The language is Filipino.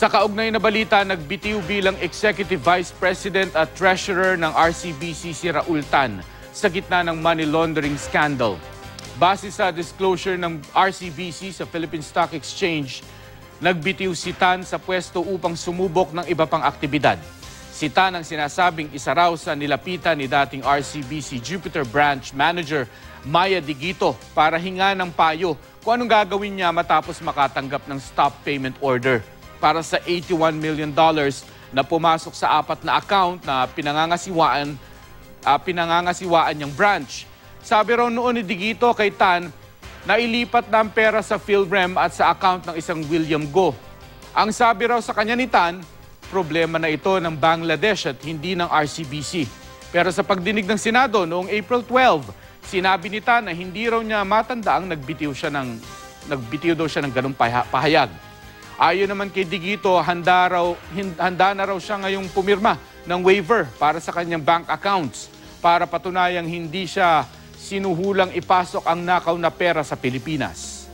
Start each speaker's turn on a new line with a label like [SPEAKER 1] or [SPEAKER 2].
[SPEAKER 1] Sa kaugnay na balita, nagbitiw bilang Executive Vice President at Treasurer ng RCBC si Raul Tan sa gitna ng money laundering scandal. Base sa disclosure ng RCBC sa Philippine Stock Exchange, nagbitiw si Tan sa pwesto upang sumubok ng iba pang aktibidad. Si Tan ang sinasabing isa raw sa nilapitan ni dating RCBC Jupiter Branch Manager Maya Digito para hinga ng payo kung anong gagawin niya matapos makatanggap ng stop payment order para sa $81 million na pumasok sa 4 na account na pinangangasiwaan niyang branch. Sabi raw noon ni Digito kay Tan na ilipat na ang pera sa PhilRem at sa account ng isang William Go. Ang sabi raw sa kanya ni Tan, problema na ito ng Bangladesh at hindi ng RCBC. Pero sa pagdinig ng Senado noong April 12, sinabi ni Tan na hindi raw niya matandaang nagbitiw daw siya ng ganung pahayag. Ayon naman kay Digito, handa na raw siya ngayong pumirma ng waiver para sa kanyang bank accounts para patunayang hindi siya sinuhulang ipasok ang nakaw na pera sa Pilipinas.